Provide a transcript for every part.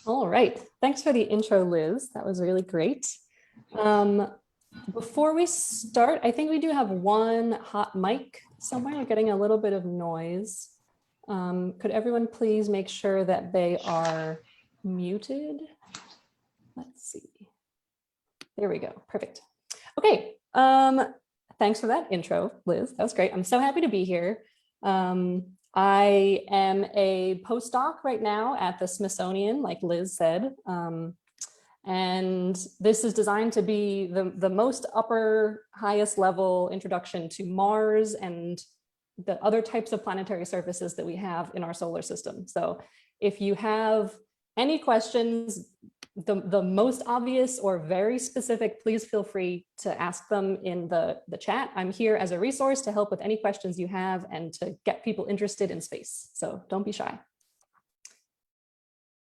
All right, thanks for the intro, Liz. That was really great. Before we start, I think we do have one hot mic somewhere. We're getting a little bit of noise. Could everyone please make sure that they are muted? Let's see. There we go, perfect. Okay, thanks for that intro, Liz. That was great. I'm so happy to be here. I am a postdoc right now at the Smithsonian, like Liz said. And this is designed to be the most highest level introduction to Mars and the other types of planetary surfaces that we have in our solar system. So if you have any questions, the most obvious or very specific, please feel free to ask them in the chat. I'm here as a resource to help with any questions you have and to get people interested in space. So don't be shy.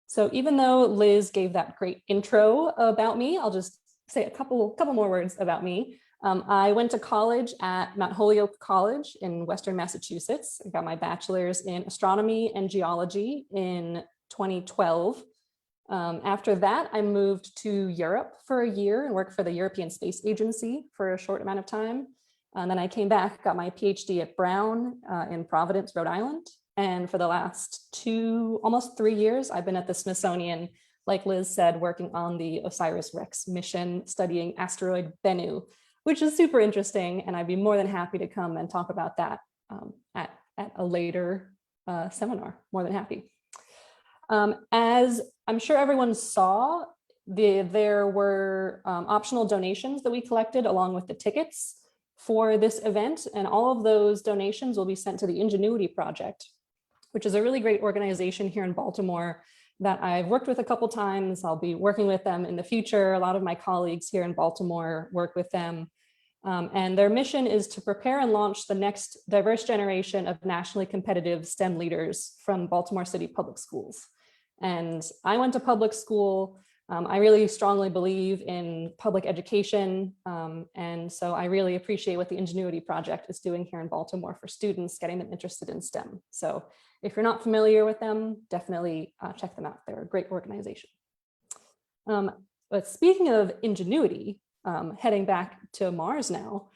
So even though Liz gave that great intro about me, I'll just say a couple more words about me. I went to college at Mount Holyoke College in Western Massachusetts. I got my bachelor's in astronomy and geology in 2012. After that, I moved to Europe for a year and worked for the European Space Agency for a short amount of time. And then I came back, got my PhD at Brown in Providence, Rhode Island. And for the last almost 3 years, I've been at the Smithsonian, like Liz said, working on the OSIRIS-REx mission, studying asteroid Bennu, which is super interesting. And I'd be more than happy to come and talk about that at a later seminar, more than happy. As I'm sure everyone saw, there were optional donations that we collected along with the tickets for this event. And all of those donations will be sent to the Ingenuity Project, which is a really great organization here in Baltimore that I've worked with a couple times. I'll be working with them in the future. A lot of my colleagues here in Baltimore work with them. And their mission is to prepare and launch the next diverse generation of nationally competitive STEM leaders from Baltimore City Public Schools. And I went to public school. I really strongly believe in public education. And so I really appreciate what the Ingenuity Project is doing here in Baltimore for students, getting them interested in STEM. So if you're not familiar with them, definitely check them out. They're a great organization. But speaking of ingenuity, heading back to Mars now,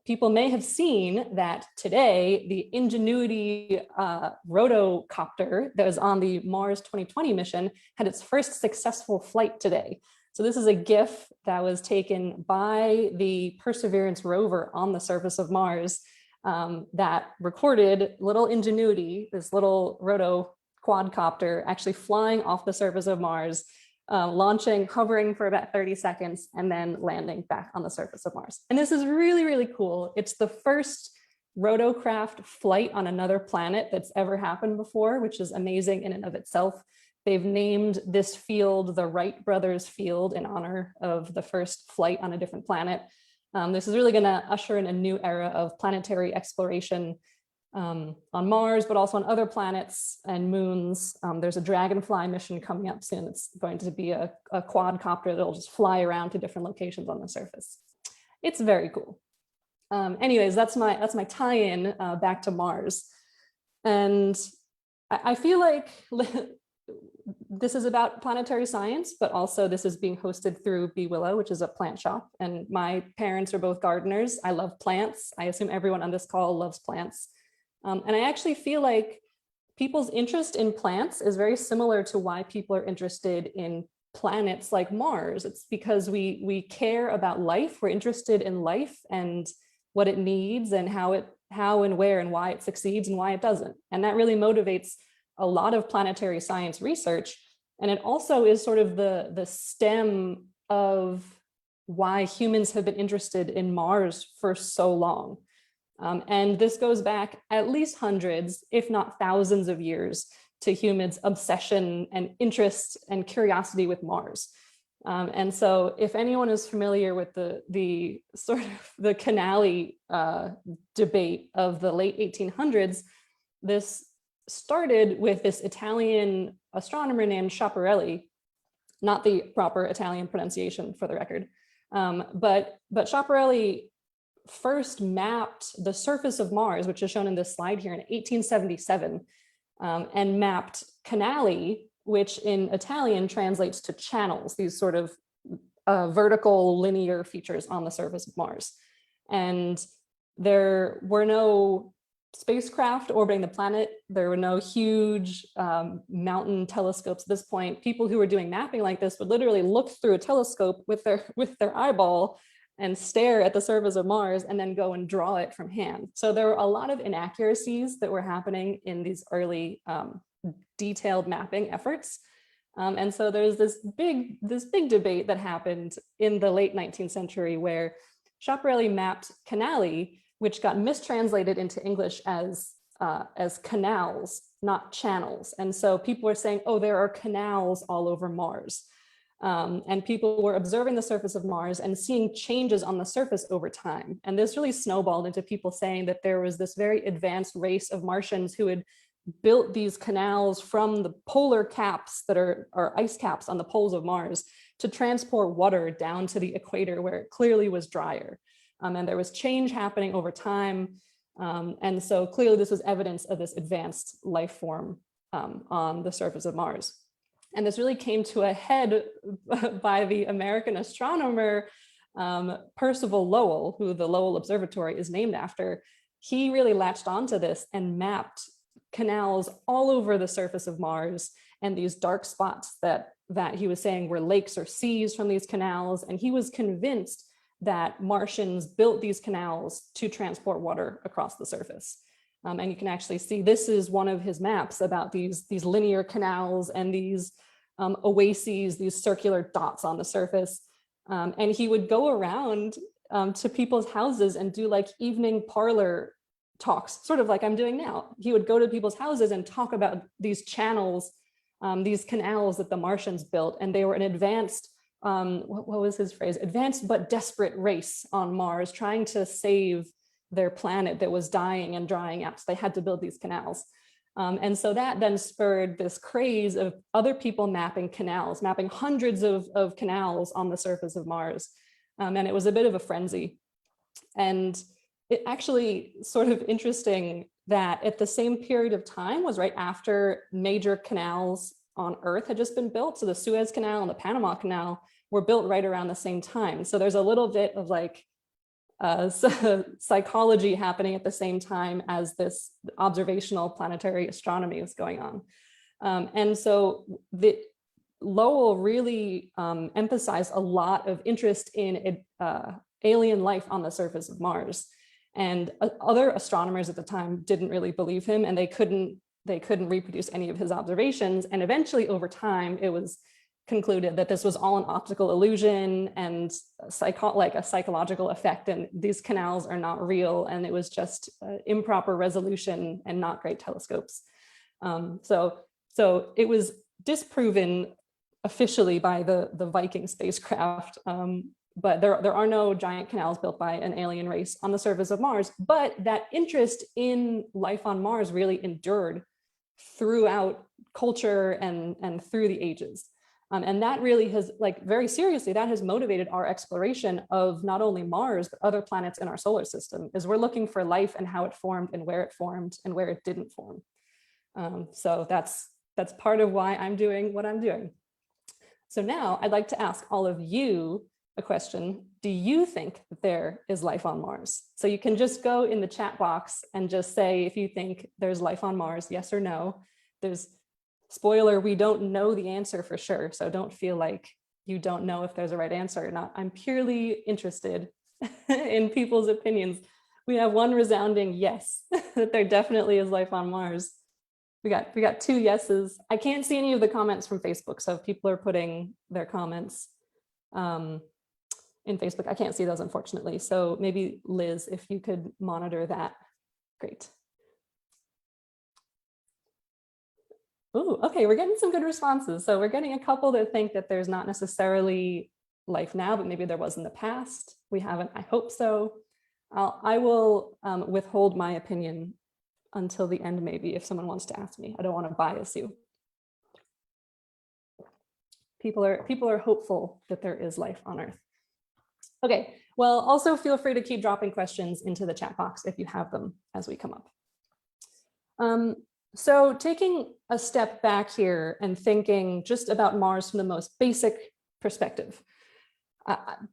people may have seen that today the Ingenuity rotocopter that was on the Mars 2020 mission had its first successful flight today. So this is a GIF that was taken by the Perseverance rover on the surface of Mars that recorded little Ingenuity, this little roto quadcopter, actually flying off the surface of Mars, launching, hovering for about 30 seconds, and then landing back on the surface of Mars. And this is really, really cool. It's the first rotocraft flight on another planet that's ever happened before, which is amazing in and of itself. They've named this field the Wright Brothers Field in honor of the first flight on a different planet. This is really going to usher in a new era of planetary exploration on Mars, but also on other planets and moons. There's a Dragonfly mission coming up soon. It's going to be a quadcopter that'll just fly around to different locations on the surface. It's very cool. Anyways, that's my tie-in back to Mars. And I feel like this is about planetary science, but also this is being hosted through B.Willow, which is a plant shop. And my parents are both gardeners. I love plants. I assume everyone on this call loves plants. And I actually feel like people's interest in plants is very similar to why people are interested in planets like Mars. It's because we care about life. We're interested in life and what it needs and how and where and why it succeeds and why it doesn't. And that really motivates a lot of planetary science research. And it also is sort of the stem of why humans have been interested in Mars for so long. And this goes back at least hundreds, if not thousands of years to humans' obsession and interest and curiosity with Mars. And so if anyone is familiar with the sort of the Canali debate of the late 1800s, this started with this Italian astronomer named Schiaparelli, not the proper Italian pronunciation for the record, but Schiaparelli first mapped the surface of Mars, which is shown in this slide here, in 1877, and mapped Canali, which in Italian translates to channels, these sort of vertical linear features on the surface of Mars. And there were no spacecraft orbiting the planet. There were no huge mountain telescopes at this point. People who were doing mapping like this would literally look through a telescope with their eyeball and stare at the surface of Mars and then go and draw it from hand. So there were a lot of inaccuracies that were happening in these early detailed mapping efforts. And so there's this big debate that happened in the late 19th century where Schiaparelli mapped canali, which got mistranslated into English as canals, not channels. And so people were saying, oh, there are canals all over Mars. And people were observing the surface of Mars and seeing changes on the surface over time. And this really snowballed into people saying that there was this very advanced race of Martians who had built these canals from the polar caps that are ice caps on the poles of Mars to transport water down to the equator where it clearly was drier. And there was change happening over time. And so clearly this was evidence of this advanced life form on the surface of Mars. And this really came to a head by the American astronomer Percival Lowell, who the Lowell Observatory is named after. He really latched onto this and mapped canals all over the surface of Mars and these dark spots that he was saying were lakes or seas from these canals. And he was convinced that Martians built these canals to transport water across the surface. And you can actually see this is one of his maps about these linear canals and these oases, these circular dots on the surface. And he would go around to people's houses and do like evening parlor talks, sort of like I'm doing now. He would go to people's houses and talk about these channels, these canals that the Martians built. And they were an advanced, what was his phrase? Advanced but desperate race on Mars, trying to save their planet that was dying and drying out. So they had to build these canals. And so that then spurred this craze of other people mapping canals, mapping hundreds of canals on the surface of Mars. And it was a bit of a frenzy. And it actually sort of interesting that at the same period of time was right after major canals on Earth had just been built. So the Suez Canal and the Panama Canal were built right around the same time. So there's a little bit of like psychology happening at the same time as this observational planetary astronomy was going on. And so Lowell really emphasized a lot of interest in alien life on the surface of Mars. And other astronomers at the time didn't really believe him, and they couldn't reproduce any of his observations. And eventually over time, it was concluded that this was all an optical illusion and like a psychological effect, and these canals are not real, and it was just improper resolution and not great telescopes. So it was disproven officially by the Viking spacecraft, but there are no giant canals built by an alien race on the surface of Mars. But that interest in life on Mars really endured throughout culture and through the ages. And that really has, like, very seriously, that has motivated our exploration of not only Mars, but other planets in our solar system, is we're looking for life and how it formed and where it didn't form. So that's part of why I'm doing what I'm doing. So now I'd like to ask all of you a question. Do you think that there is life on Mars? So you can just go in the chat box and just say if you think there's life on Mars, yes or no. There's spoiler, we don't know the answer for sure. So don't feel like you don't know if there's a right answer or not. I'm purely interested in people's opinions. We have one resounding yes, that there definitely is life on Mars. We got 2 yeses. I can't see any of the comments from Facebook. So if people are putting their comments in Facebook, I can't see those, unfortunately. So maybe Liz, if you could monitor that, great. Oh, okay, we're getting some good responses. So we're getting a couple that think that there's not necessarily life now, but maybe there was in the past. We haven't, I hope so. I will withhold my opinion until the end, maybe, if someone wants to ask me. I don't want to bias you. People are hopeful that there is life on Earth. Okay, well, also feel free to keep dropping questions into the chat box if you have them as we come up. So taking a step back here and thinking just about Mars from the most basic perspective.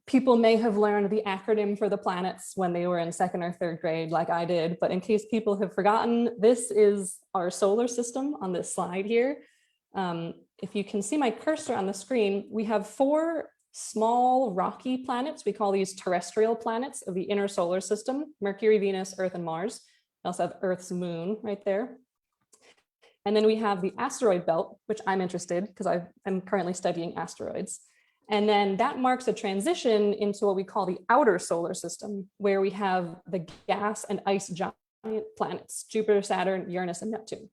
People may have learned the acronym for the planets when they were in second or third grade, like I did, but in case people have forgotten, this is our solar system on this slide here. If you can see my cursor on the screen, we have 4 small rocky planets. We call these terrestrial planets of the inner solar system: Mercury, Venus, Earth, and Mars. We also have Earth's moon right there. And then we have the asteroid belt, which I'm interested because I'm currently studying asteroids. And then that marks a transition into what we call the outer solar system, where we have the gas and ice giant planets: Jupiter, Saturn, Uranus, and Neptune.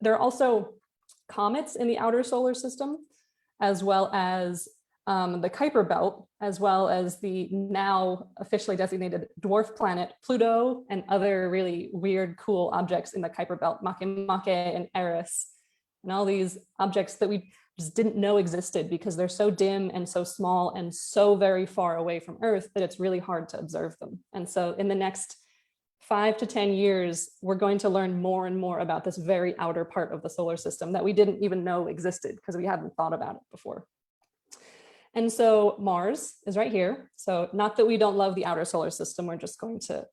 There are also comets in the outer solar system, as well as the Kuiper belt, as well as the now officially designated dwarf planet Pluto, and other really weird, cool objects in the Kuiper belt, Makemake and Eris, and all these objects that we just didn't know existed because they're so dim and so small and so very far away from Earth that it's really hard to observe them. And so in the next 5 to 10 years, we're going to learn more and more about this very outer part of the solar system that we didn't even know existed because we hadn't thought about it before. And so Mars is right here. So not that we don't love the outer solar system, we're just going to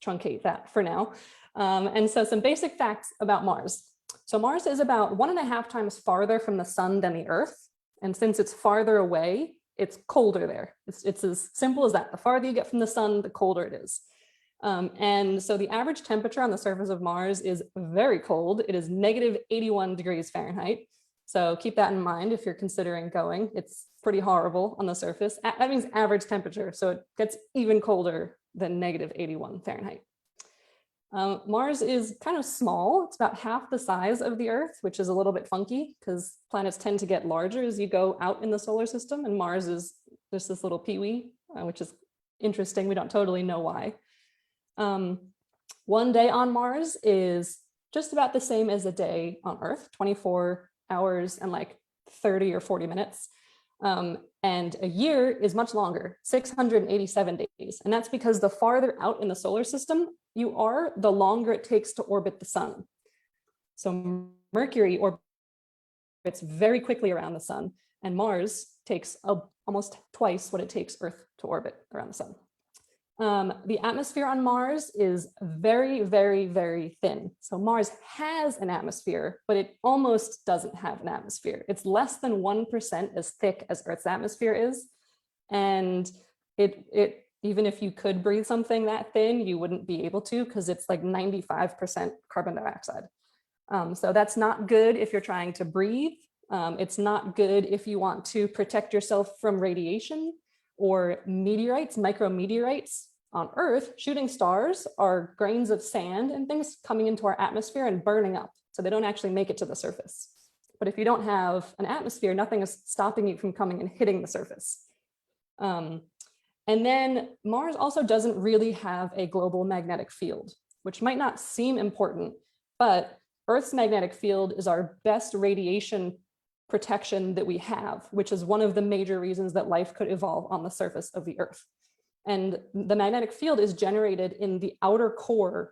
truncate that for now. And so some basic facts about Mars. So Mars is about 1.5 times farther from the sun than the Earth. And since it's farther away, it's colder there. It's as simple as that. The farther you get from the sun, the colder it is. And so the average temperature on the surface of Mars is very cold. It is -81 degrees Fahrenheit. So keep that in mind if you're considering going. It's pretty horrible on the surface. That means average temperature. So it gets even colder than -81 Fahrenheit. Mars is kind of small. It's about half the size of the Earth, which is a little bit funky because planets tend to get larger as you go out in the solar system. And Mars is just this little peewee, which is interesting. We don't totally know why. One day on Mars is just about the same as a day on Earth, 24 hours and like 30 or 40 minutes. And a year is much longer, 687 days. And that's because the farther out in the solar system you are, the longer it takes to orbit the sun. So Mercury orbits very quickly around the sun, and Mars takes almost twice what it takes Earth to orbit around the sun. The atmosphere on Mars is very, very, very thin. So Mars has an atmosphere, but it almost doesn't have an atmosphere. It's less than 1% as thick as Earth's atmosphere is. And even if you could breathe something that thin, you wouldn't be able to because it's like 95% carbon dioxide. So that's not good if you're trying to breathe. It's not good if you want to protect yourself from radiation or meteorites, micrometeorites. On Earth, shooting stars are grains of sand and things coming into our atmosphere and burning up. So they don't actually make it to the surface. But if you don't have an atmosphere, nothing is stopping you from coming and hitting the surface. And then Mars also doesn't really have a global magnetic field, which might not seem important, but Earth's magnetic field is our best radiation protection that we have, which is one of the major reasons that life could evolve on the surface of the Earth. And the magnetic field is generated in the outer core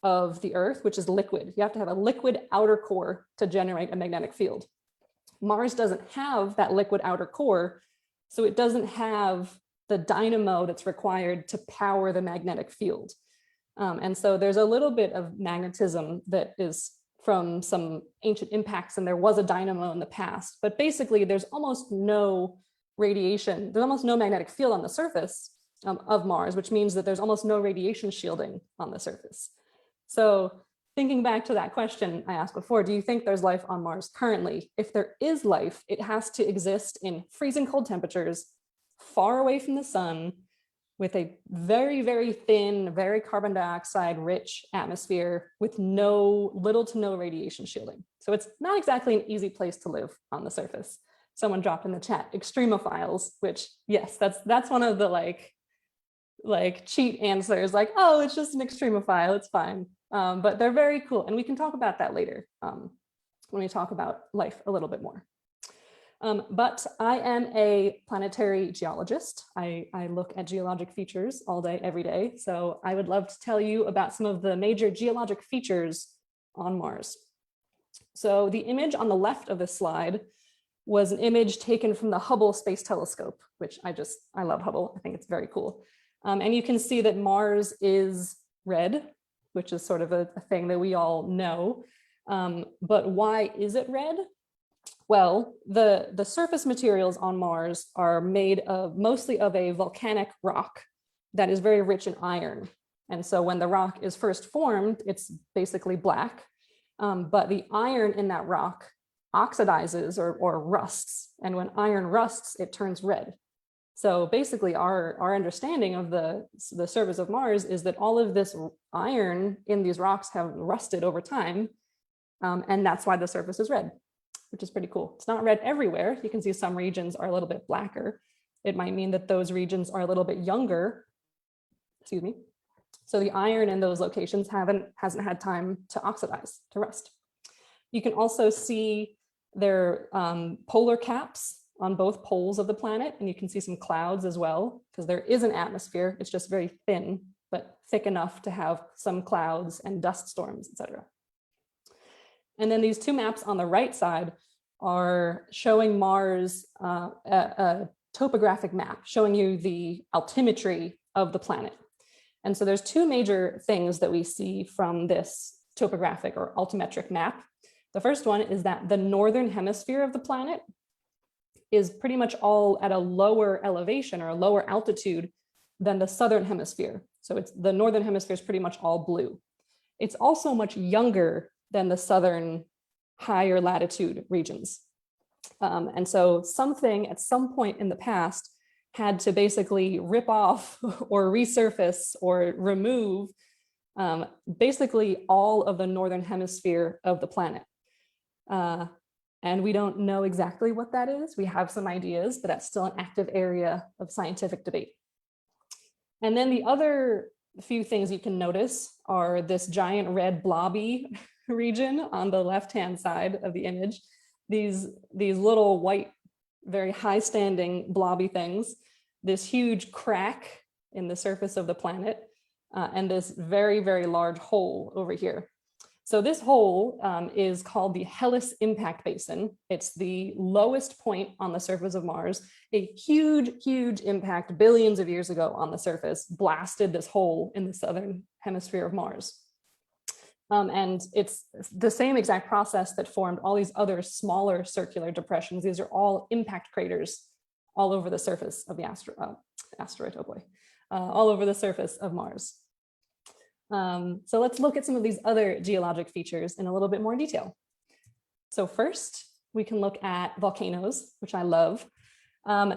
of the Earth, which is liquid. You have to have a liquid outer core to generate a magnetic field. Mars doesn't have that liquid outer core, so it doesn't have the dynamo that's required to power the magnetic field. And so there's a little bit of magnetism that is from some ancient impacts, and there was a dynamo in the past, but basically there's almost no radiation, there's almost no magnetic field on the surface of Mars, which means that there's almost no radiation shielding on the surface. So thinking back to that question I asked before, do you think there's life on Mars currently? If there is life, it has to exist in freezing cold temperatures, far away from the sun, with a very, very thin, very carbon dioxide rich atmosphere with little to no radiation shielding. So it's not exactly an easy place to live on the surface. Someone dropped in the chat, extremophiles, which yes, that's one of the like cheat answers, like, oh, it's just an extremophile, it's fine. But they're very cool. And we can talk about that later when we talk about life a little bit more. But I am a planetary geologist. I look at geologic features all day, every day. So I would love to tell you about some of the major geologic features on Mars. So the image on the left of this slide was an image taken from the Hubble Space Telescope, which I love Hubble. I think it's very cool. And you can see that Mars is red, which is sort of a thing that we all know. But why is it red? Well, the surface materials on Mars are made of mostly of a volcanic rock that is very rich in iron. And so when the rock is first formed, it's basically black. But the iron in that rock oxidizes or rusts. And when iron rusts, it turns red. So basically our understanding of the surface of Mars is that all of this iron in these rocks have rusted over time. And that's why the surface is red, which is pretty cool. It's not red everywhere. You can see some regions are a little bit blacker. It might mean that those regions are a little bit younger, excuse me. So the iron in those locations hasn't had time to oxidize, to rust. You can also see their polar caps on both poles of the planet, and you can see some clouds as well, because there is an atmosphere. It's just very thin, but thick enough to have some clouds and dust storms, etc. And then these two maps on the right side are showing Mars, a topographic map showing you the altimetry of the planet. And so there's two major things that we see from this topographic or altimetric map. The first one is that the northern hemisphere of the planet is pretty much all at a lower elevation or a lower altitude than the southern hemisphere. So the northern hemisphere is pretty much all blue. It's also much younger than the southern higher latitude regions. And so something at some point in the past had to basically rip off or resurface or remove basically all of the northern hemisphere of the planet. And we don't know exactly what that is. We have some ideas, but that's still an active area of scientific debate. And then the other few things you can notice are this giant red blobby region on the left-hand side of the image. These little white, very high-standing blobby things, this huge crack in the surface of the planet, and this very, very large hole over here. So this hole is called the Hellas Impact Basin. It's the lowest point on the surface of Mars. A huge, huge impact billions of years ago on the surface blasted this hole in the southern hemisphere of Mars. And it's the same exact process that formed all these other smaller circular depressions. These are all impact craters all over the surface of the asteroid, oh boy, all over the surface of Mars. So let's look at some of these other geologic features in a little bit more detail. So first, we can look at volcanoes, which I love.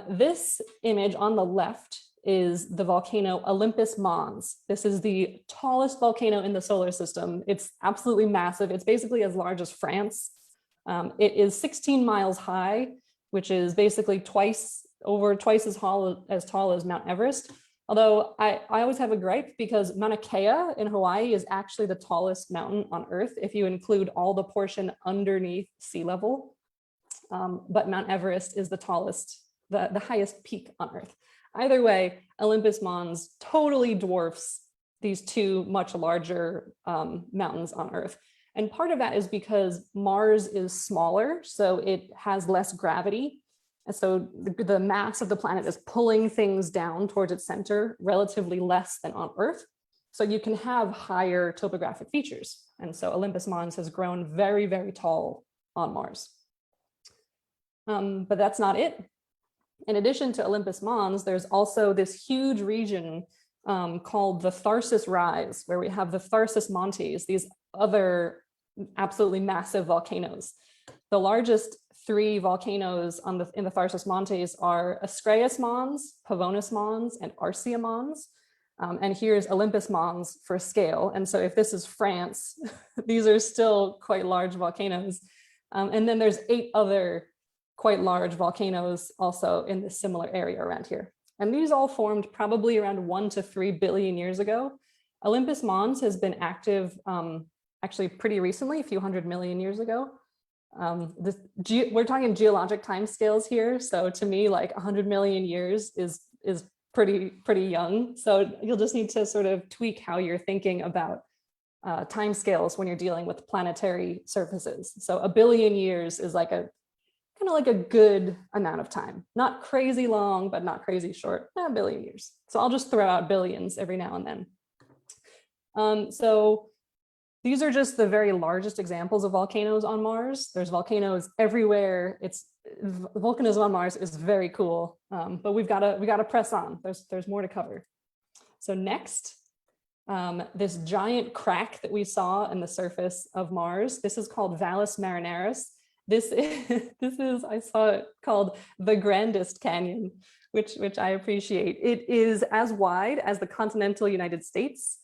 This image on the left is the volcano Olympus Mons. This is the tallest volcano in the solar system. It's absolutely massive. It's basically as large as France. It is 16 miles high, which is basically twice as tall as Mount Everest. Although I always have a gripe because Mauna Kea in Hawaii is actually the tallest mountain on Earth if you include all the portion underneath sea level. But Mount Everest is the tallest, the highest peak on Earth. Either way, Olympus Mons totally dwarfs these two much larger mountains on Earth. And part of that is because Mars is smaller, so it has less gravity. And so the mass of the planet is pulling things down towards its center relatively less than on Earth. So you can have higher topographic features. And so Olympus Mons has grown very, very tall on Mars. But that's not it. In addition to Olympus Mons, there's also this huge region called the Tharsis Rise, where we have the Tharsis Montes, these other absolutely massive volcanoes. The largest three volcanoes in the Tharsis Montes are Ascraeus Mons, Pavonis Mons, and Arsia Mons. And here's Olympus Mons for scale. And so if this is France, these are still quite large volcanoes. And then there's 8 other quite large volcanoes also in this similar area around here. And these all formed probably around 1 to 3 billion years ago. Olympus Mons has been active actually pretty recently, a few 100 million years ago. We're talking geologic timescales here. So to me, like 100 million years is pretty young. So you'll just need to sort of tweak how you're thinking about timescales when you're dealing with planetary surfaces. So a billion years is like a kind of like a good amount of time. Not crazy long, but not crazy short, a billion years. So I'll just throw out billions every now and then. So these are just the very largest examples of volcanoes on Mars. There's volcanoes everywhere. Volcanism on Mars is very cool, but we gotta press on. There's more to cover. So next, this giant crack that we saw in the surface of Mars, this is called Valles Marineris. This is I saw it called the grandest canyon, which I appreciate. It is as wide as the continental United States.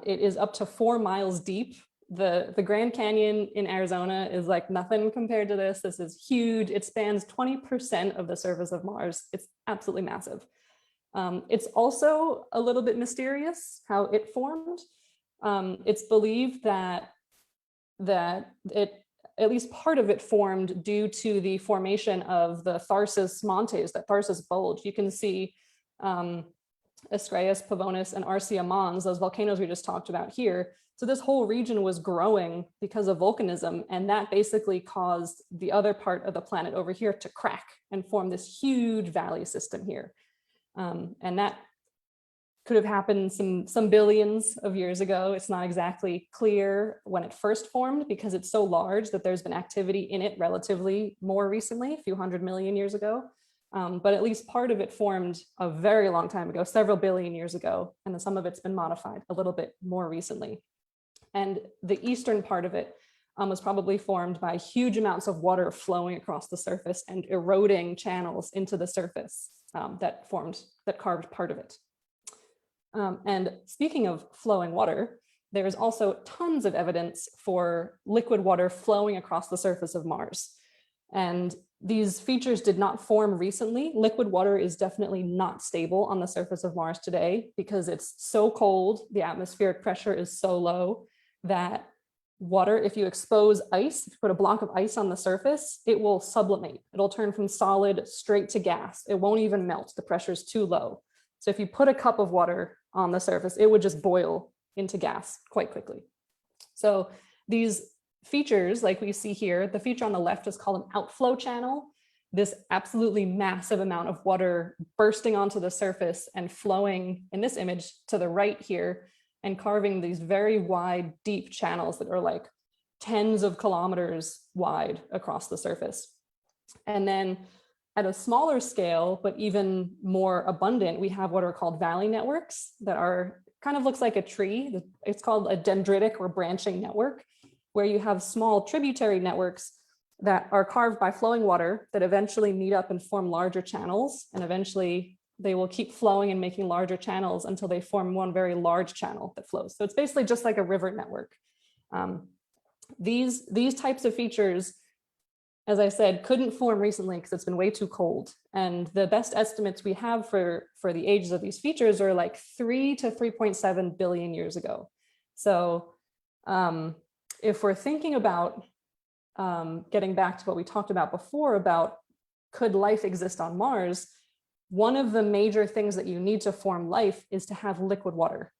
It is up to 4 miles deep. The Grand Canyon in Arizona is like nothing compared to this. This is huge. It spans 20% of the surface of Mars. It's absolutely massive. It's also a little bit mysterious how it formed. It's believed that at least part of it formed due to the formation of the Tharsis Montes, that Tharsis bulge. You can see Astraeus, Pavonis, and Arsia Mons, those volcanoes we just talked about here. So this whole region was growing because of volcanism, and that basically caused the other part of the planet over here to crack and form this huge valley system here. And that could have happened some billions of years ago. It's not exactly clear when it first formed because it's so large that there's been activity in it relatively more recently, a few 100 million years ago. But at least part of it formed a very long time ago, several billion years ago, and then some of it's been modified a little bit more recently. And the eastern part of it was probably formed by huge amounts of water flowing across the surface and eroding channels into the surface that carved part of it. And speaking of flowing water, there is also tons of evidence for liquid water flowing across the surface of Mars. And these features did not form recently. Liquid water is definitely not stable on the surface of Mars today because it's so cold, the atmospheric pressure is so low that water, if you expose ice, if you put a block of ice on the surface, it will sublimate. It'll turn from solid straight to gas. It won't even melt. The pressure is too low. So if you put a cup of water on the surface, it would just boil into gas quite quickly. So these features, like we see here, the feature on the left is called an outflow channel. This absolutely massive amount of water bursting onto the surface and flowing in this image to the right here and carving these very wide, deep channels that are like tens of kilometers wide across the surface. And then at a smaller scale, but even more abundant, we have what are called valley networks that are kind of looks like a tree. It's called a dendritic or branching network, where you have small tributary networks that are carved by flowing water that eventually meet up and form larger channels. And eventually they will keep flowing and making larger channels until they form one very large channel that flows. So it's basically just like a river network. These types of features, as I said, couldn't form recently because it's been way too cold. And the best estimates we have for the ages of these features are like 3 to 3.7 billion years ago. So if we're thinking about getting back to what we talked about before about could life exist on Mars, one of the major things that you need to form life is to have liquid water.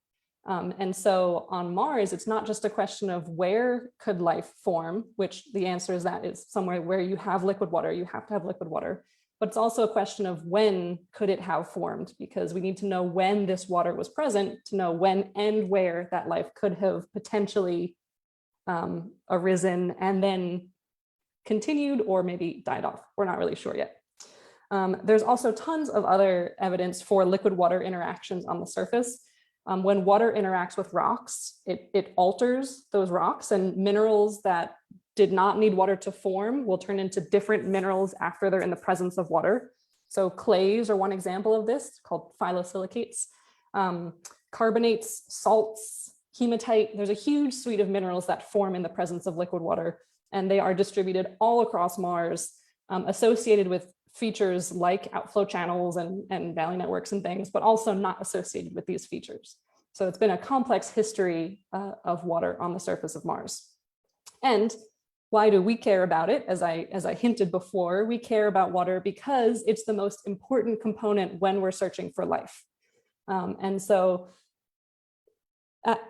And so on Mars, it's not just a question of where could life form, which the answer is that is somewhere where you have liquid water, you have to have liquid water, but it's also a question of when could it have formed, because we need to know when this water was present to know when and where that life could have potentially arisen and then continued or maybe died off. We're not really sure yet. There's also tons of other evidence for liquid water interactions on the surface. When water interacts with rocks, it alters those rocks, and minerals that did not need water to form will turn into different minerals after they're in the presence of water. So clays are one example of this, called phyllosilicates, carbonates, salts, hematite. There's a huge suite of minerals that form in the presence of liquid water, and they are distributed all across Mars, associated with features like outflow channels and valley networks and things, but also not associated with these features. So it's been a complex history of water on the surface of Mars. And why do we care about it? As I hinted before, we care about water because it's the most important component when we're searching for life. And so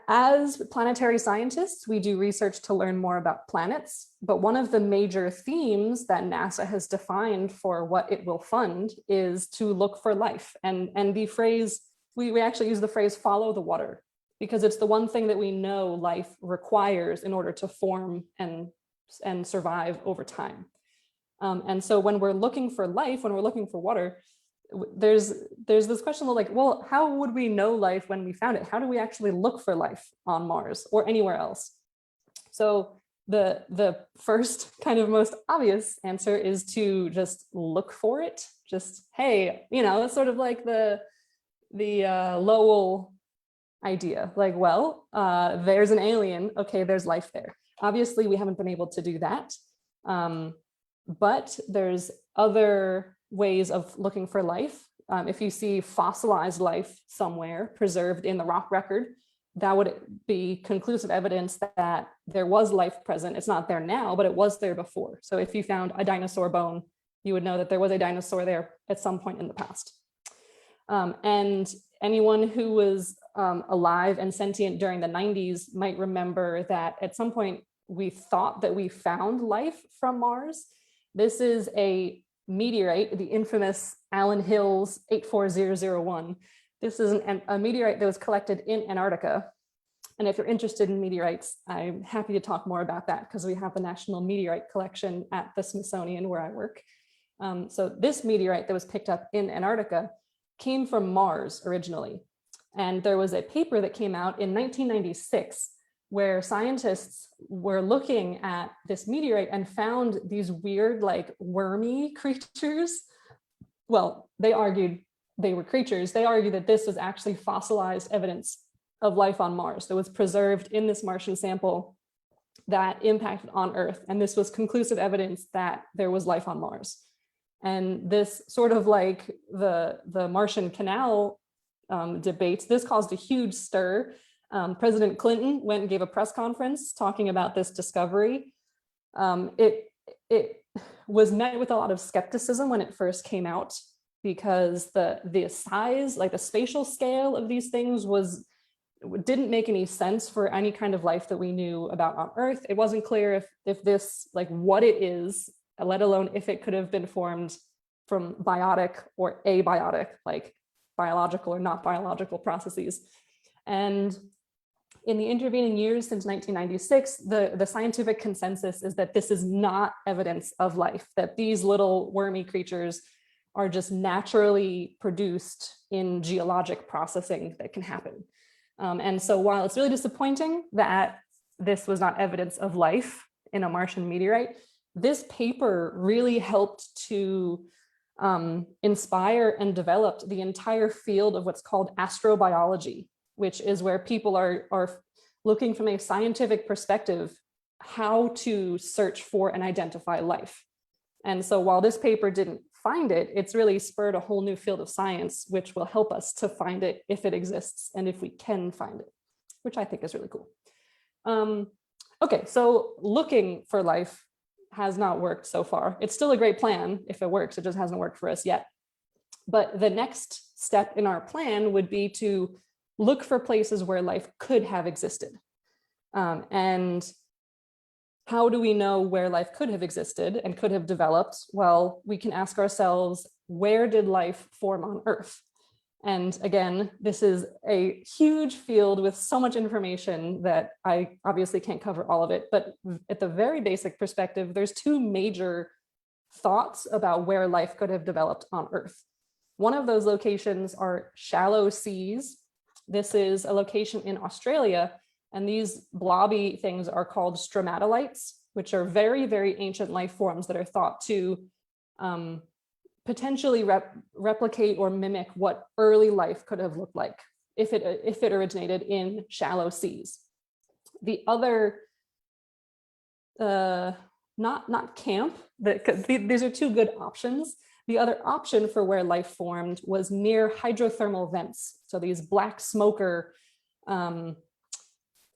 As planetary scientists, we do research to learn more about planets, but one of the major themes that NASA has defined for what it will fund is to look for life. And the phrase, we actually use the phrase follow the water, because it's the one thing that we know life requires in order to form and survive over time. And so when we're looking for life, when we're looking for water, there's this question of like, well, how would we know life when we found it? How do we actually look for life on Mars or anywhere else? So the first kind of most obvious answer is to just look for it. Just, hey, you know, it's sort of like the Lowell idea, like, well, there's an alien, okay, there's life there. Obviously, we haven't been able to do that, but there's other ways of looking for life. If you see fossilized life somewhere preserved in the rock record, that would be conclusive evidence that there was life present. It's not there now, but it was there before. So if you found a dinosaur bone, you would know that there was a dinosaur there at some point in the past. And anyone who was alive and sentient during the 90s might remember that at some point we thought that we found life from Mars. This is a meteorite, the infamous Allen Hills 84001. This is a meteorite that was collected in Antarctica. And if you're interested in meteorites, I'm happy to talk more about that because we have the National Meteorite Collection at the Smithsonian where I work. So this meteorite that was picked up in Antarctica came from Mars originally. And there was a paper that came out in 1996 where scientists were looking at this meteorite and found these weird, like, wormy creatures. Well, they argued they were creatures. They argued that this was actually fossilized evidence of life on Mars that was preserved in this Martian sample that impacted on Earth. And this was conclusive evidence that there was life on Mars. And this sort of like the Martian Canal debate, this caused a huge stir. President Clinton went and gave a press conference talking about this discovery. It was met with a lot of skepticism when it first came out because the size, like the spatial scale of these things didn't make any sense for any kind of life that we knew about on Earth. It wasn't clear if this, like what it is, let alone if it could have been formed from biotic or abiotic, like biological or not biological processes. And in the intervening years since 1996, the scientific consensus is that this is not evidence of life, that these little wormy creatures are just naturally produced in geologic processing that can happen. And so while it's really disappointing that this was not evidence of life in a Martian meteorite, this paper really helped to inspire and develop the entire field of what's called astrobiology, which is where people are looking from a scientific perspective how to search for and identify life. And so while this paper didn't find it, it's really spurred a whole new field of science, which will help us to find it if it exists and if we can find it, which I think is really cool. Okay, so looking for life has not worked so far. It's still a great plan if it works, it just hasn't worked for us yet. But the next step in our plan would be to look for places where life could have existed. And how do we know where life could have existed and could have developed? Well, we can ask ourselves, where did life form on Earth? And again, this is a huge field with so much information that I obviously can't cover all of it, but at the very basic perspective, there's two major thoughts about where life could have developed on Earth. One of those locations are shallow seas. This is a location in Australia, and these blobby things are called stromatolites, which are very, very ancient life forms that are thought to potentially replicate or mimic what early life could have looked like if it originated in shallow seas. The other, not camp, these are two good options. The other option for where life formed was near hydrothermal vents. So these black smoker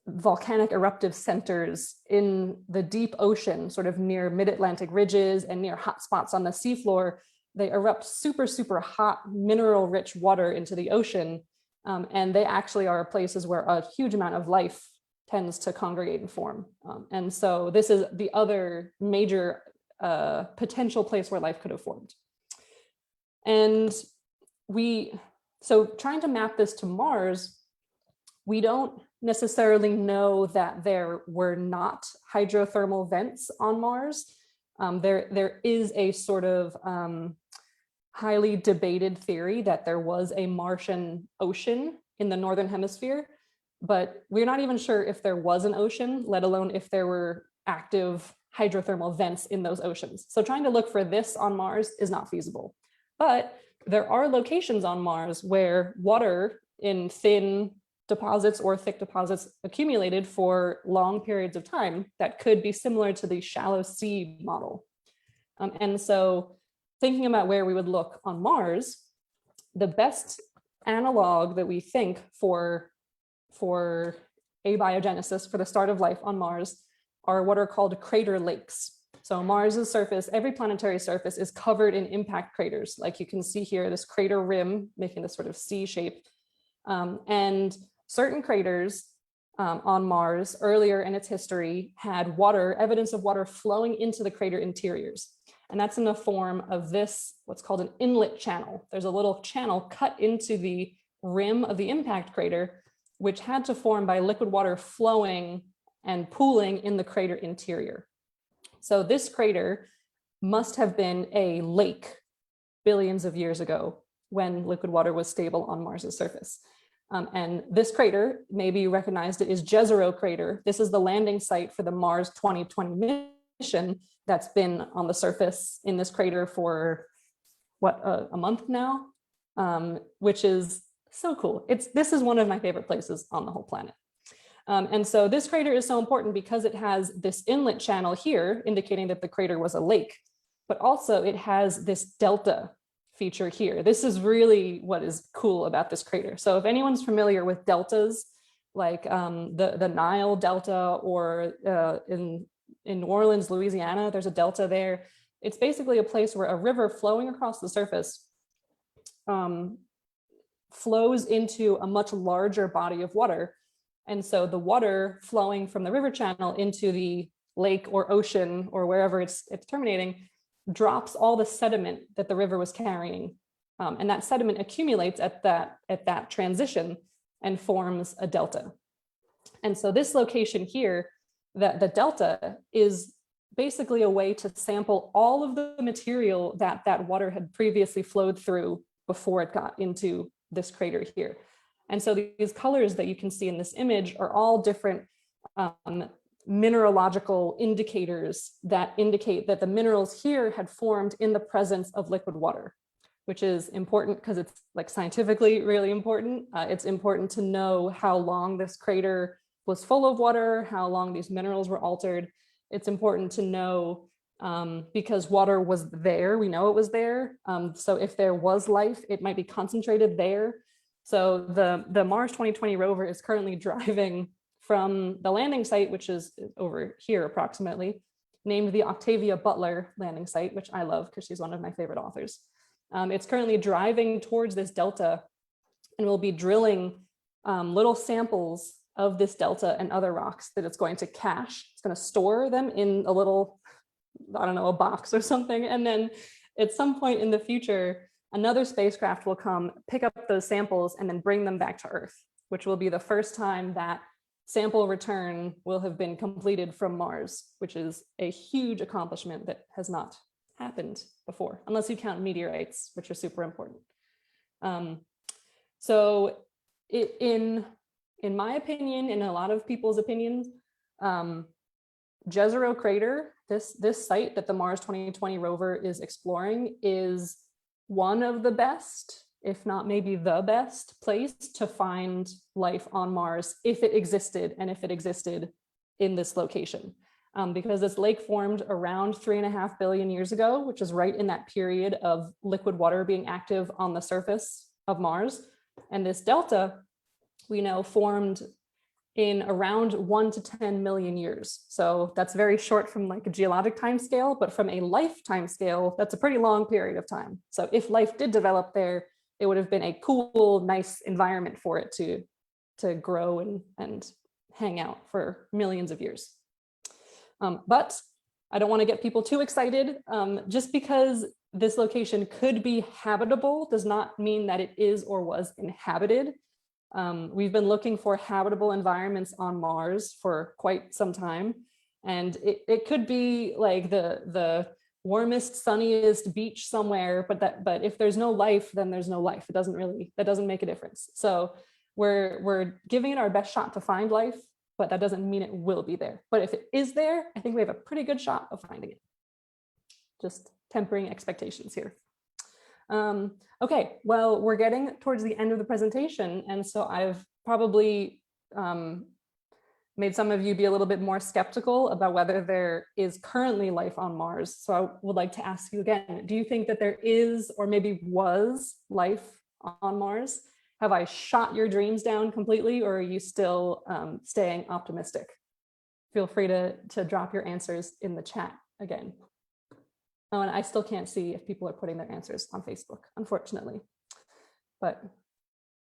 volcanic eruptive centers in the deep ocean, sort of near mid-Atlantic ridges and near hot spots on the seafloor. They erupt super, super hot mineral-rich water into the ocean. And they actually are places where a huge amount of life tends to congregate and form. And so this is the other major potential place where life could have formed. And so trying to map this to Mars, we don't necessarily know that there were not hydrothermal vents on Mars. There is a sort of highly debated theory that there was a Martian ocean in the northern hemisphere, but we're not even sure if there was an ocean, let alone if there were active hydrothermal vents in those oceans. So trying to look for this on Mars is not feasible. But there are locations on Mars where water in thin deposits or thick deposits accumulated for long periods of time that could be similar to the shallow sea model. And so thinking about where we would look on Mars, the best analog that we think for abiogenesis, for the start of life on Mars, are what are called crater lakes. So Mars's surface, every planetary surface is covered in impact craters. Like you can see here, this crater rim making this sort of C shape. And certain craters on Mars earlier in its history had water, evidence of water flowing into the crater interiors. And that's in the form of this, what's called an inlet channel. There's a little channel cut into the rim of the impact crater, which had to form by liquid water flowing and pooling in the crater interior. So this crater must have been a lake billions of years ago when liquid water was stable on Mars's surface. And this crater, maybe you recognized it, is Jezero Crater. This is the landing site for the Mars 2020 mission that's been on the surface in this crater for, what, a month now, which is so cool. This is one of my favorite places on the whole planet. And so this crater is so important because it has this inlet channel here, indicating that the crater was a lake, but also it has this delta feature here. This is really what is cool about this crater. So if anyone's familiar with deltas, like the Nile Delta, or in New Orleans, Louisiana, there's a delta there. It's basically a place where a river flowing across the surface flows into a much larger body of water. And so the water flowing from the river channel into the lake or ocean or wherever it's terminating drops all the sediment that the river was carrying. And that sediment accumulates at that transition and forms a delta. And so this location here, the delta, is basically a way to sample all of the material that water had previously flowed through before it got into this crater here. And so these colors that you can see in this image are all different mineralogical indicators that indicate that the minerals here had formed in the presence of liquid water, which is important because it's like scientifically really important. It's important to know how long this crater was full of water, how long these minerals were altered. It's important to know because water was there, we know it was there. So if there was life, it might be concentrated there. So the Mars 2020 rover is currently driving from the landing site, which is over here approximately, named the Octavia Butler landing site, which I love because she's one of my favorite authors. It's currently driving towards this delta and will be drilling little samples of this delta and other rocks that it's going to cache. It's going to store them in a little, I don't know, a box or something. And then at some point in the future, another spacecraft will come pick up those samples and then bring them back to Earth, which will be the first time that sample return will have been completed from Mars, which is a huge accomplishment that has not happened before, unless you count meteorites, which are super important. So in my opinion, in a lot of people's opinions, Jezero Crater, this site that the Mars 2020 rover is exploring, is one of the best, if not maybe the best place to find life on Mars if it existed, and if it existed in this location. Because this lake formed around 3.5 billion years ago, which is right in that period of liquid water being active on the surface of Mars. And this delta, we know, formed in around 1 to 10 million years. So that's very short from like a geologic time scale, but from a lifetime scale, that's a pretty long period of time. So if life did develop there, it would have been a cool, nice environment for it to grow and hang out for millions of years. But I don't want to get people too excited. Just because this location could be habitable does not mean that it is or was inhabited. We've been looking for habitable environments on Mars for quite some time. And it could be like the warmest, sunniest beach somewhere, but if there's no life, then there's no life. That doesn't make a difference. So we're giving it our best shot to find life, but that doesn't mean it will be there. But if it is there, I think we have a pretty good shot of finding it. Just tempering expectations here. Okay, well, we're getting towards the end of the presentation, and so I've probably made some of you be a little bit more skeptical about whether there is currently life on Mars. So I would like to ask you again, do you think that there is or maybe was life on Mars? Have I shot your dreams down completely, or are you still staying optimistic? Feel free to drop your answers in the chat again. Oh, and I still can't see if people are putting their answers on Facebook, unfortunately. But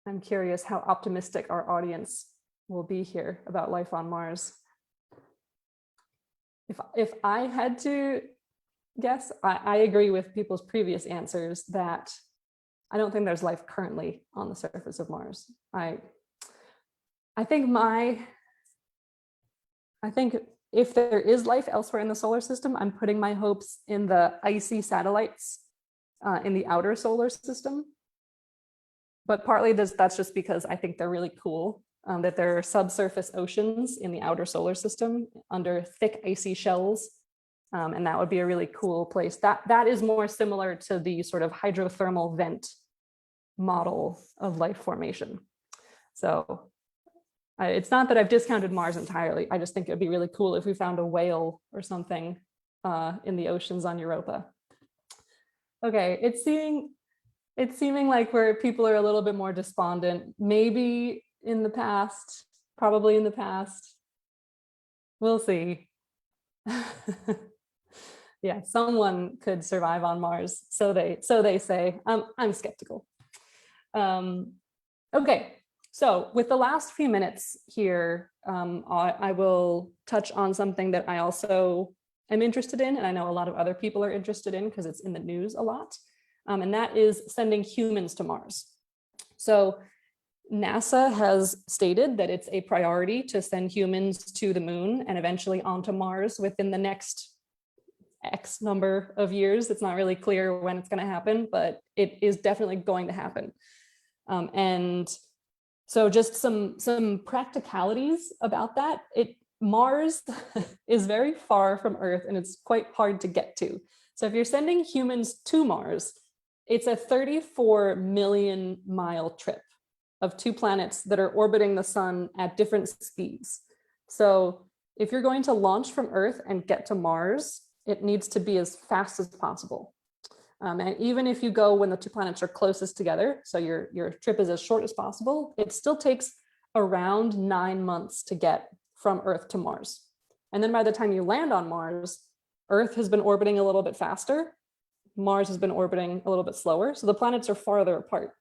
I'm curious how optimistic our audience will be here about life on Mars. If I had to guess, I agree with people's previous answers that I don't think there's life currently on the surface of Mars. I think if there is life elsewhere in the solar system, I'm putting my hopes in the icy satellites in the outer solar system. But partly that's just because I think they're really cool, that there are subsurface oceans in the outer solar system under thick icy shells. And that would be a really cool place. That is more similar to the sort of hydrothermal vent model of life formation. So it's not that I've discounted Mars entirely. I just think it'd be really cool if we found a whale or something in the oceans on Europa. Okay, it's seeming like where people are a little bit more despondent. Maybe in the past, probably in the past. We'll see. Yeah, someone could survive on Mars, so they say. I'm skeptical. Okay. So with the last few minutes here, I will touch on something that I also am interested in, and I know a lot of other people are interested in because it's in the news a lot, and that is sending humans to Mars. So NASA has stated that it's a priority to send humans to the moon and eventually onto Mars within the next X number of years. It's not really clear when it's going to happen, but it is definitely going to happen. And so just some practicalities about that. Mars is very far from Earth and it's quite hard to get to. So if you're sending humans to Mars, it's a 34 million mile trip of two planets that are orbiting the sun at different speeds. So if you're going to launch from Earth and get to Mars, it needs to be as fast as possible. And even if you go when the two planets are closest together, so your trip is as short as possible, it still takes around 9 months to get from Earth to Mars. And then by the time you land on Mars, Earth has been orbiting a little bit faster, Mars has been orbiting a little bit slower, so the planets are farther apart.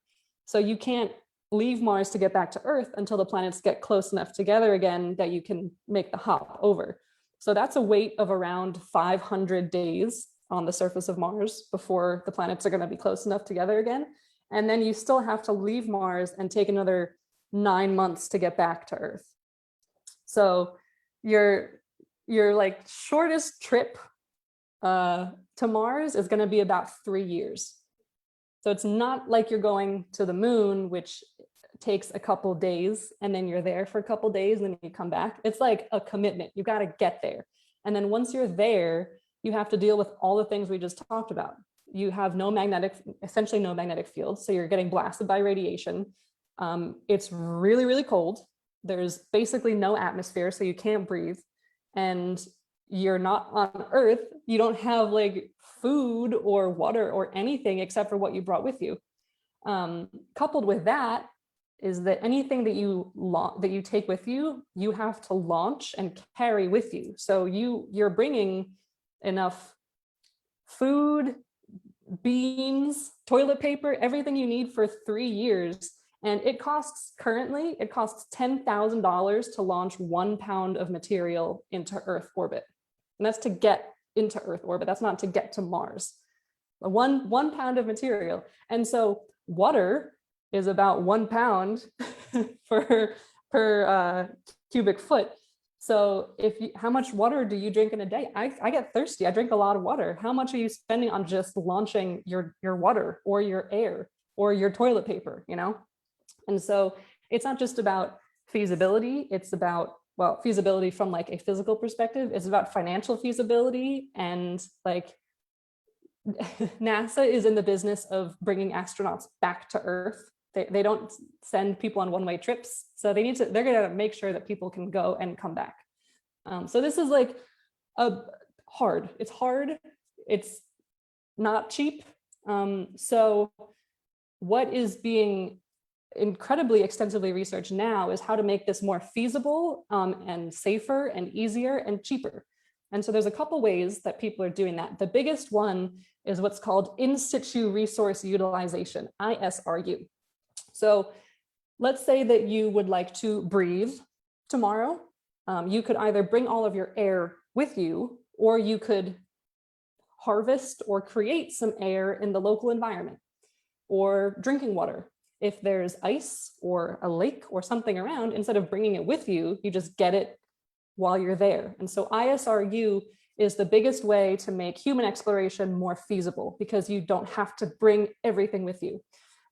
So you can't leave Mars to get back to Earth until the planets get close enough together again that you can make the hop over. So that's a wait of around 500 days on the surface of Mars before the planets are going to be close enough together again. And then you still have to leave Mars and take another 9 months to get back to Earth. So your like shortest trip to Mars is going to be about 3 years. So it's not like you're going to the moon, which takes a couple days and then you're there for a couple days and then you come back. It's like a commitment. You got to get there. And then once you're there, you have to deal with all the things we just talked about. You have essentially no magnetic field. So you're getting blasted by radiation. It's really, really cold. There's basically no atmosphere, so you can't breathe. And you're not on Earth. You don't have like food or water or anything except for what you brought with you. Coupled with that is that anything that you take with you, you have to launch and carry with you. So you're bringing enough food, beans, toilet paper, everything you need for 3 years. And it costs $10,000 to launch 1 pound of material into Earth orbit. And that's to get into Earth orbit. That's not to get to Mars. One pound of material. And so water is about 1 pound per cubic foot. So how much water do you drink in a day? I get thirsty. I drink a lot of water. How much are you spending on just launching your water or your air or your toilet paper, you know? And so it's not just about feasibility. It's about, well, feasibility from like a physical perspective. It's about financial feasibility, and like NASA is in the business of bringing astronauts back to Earth. They don't send people on one-way trips. So they're gonna make sure that people can go and come back. So this is like hard. It's hard. It's not cheap. So what is being incredibly extensively researched now is how to make this more feasible and safer and easier and cheaper. And so there's a couple ways that people are doing that. The biggest one is what's called in situ resource utilization, ISRU. So let's say that you would like to breathe tomorrow. You could either bring all of your air with you, or you could harvest or create some air in the local environment, or drinking water. If there's ice or a lake or something around, instead of bringing it with you, you just get it while you're there. And so ISRU is the biggest way to make human exploration more feasible, because you don't have to bring everything with you.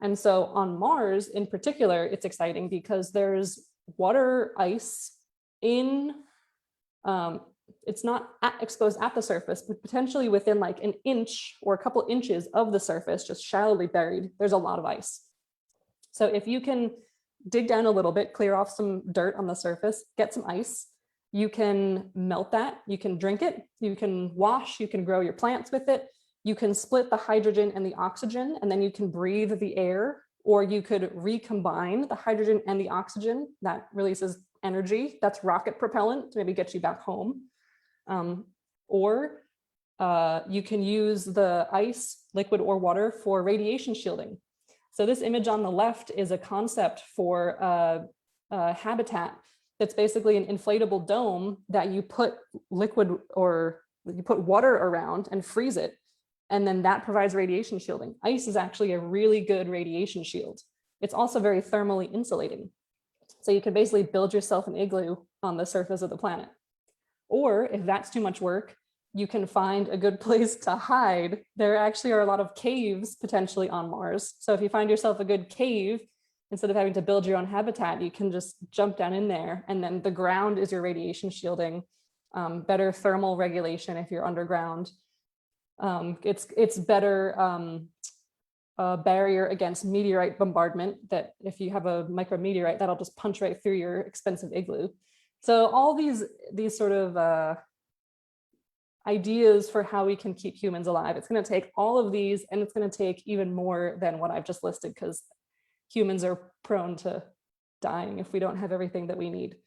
And so on Mars in particular, it's exciting because there's water ice in, it's not exposed at the surface, but potentially within like an inch or a couple inches of the surface, just shallowly buried, there's a lot of ice. So if you can dig down a little bit, clear off some dirt on the surface, get some ice, you can melt that, you can drink it, you can wash, you can grow your plants with it, you can split the hydrogen and the oxygen, and then you can breathe the air, or you could recombine the hydrogen and the oxygen that releases energy. That's rocket propellant to maybe get you back home. Or you can use the ice, liquid or water, for radiation shielding. So this image on the left is a concept for a habitat that's basically an inflatable dome that you put liquid or you put water around and freeze it. And then that provides radiation shielding. Ice is actually a really good radiation shield. It's also very thermally insulating. So you can basically build yourself an igloo on the surface of the planet. Or if that's too much work, you can find a good place to hide. There actually are a lot of caves potentially on Mars. So if you find yourself a good cave, instead of having to build your own habitat, you can just jump down in there, and then the ground is your radiation shielding, better thermal regulation if you're underground. It's better barrier against meteorite bombardment, that if you have a micrometeorite, that'll just punch right through your expensive igloo. So all these sort of ideas for how we can keep humans alive. It's going to take all of these, and it's going to take even more than what I've just listed, because humans are prone to dying if we don't have everything that we need.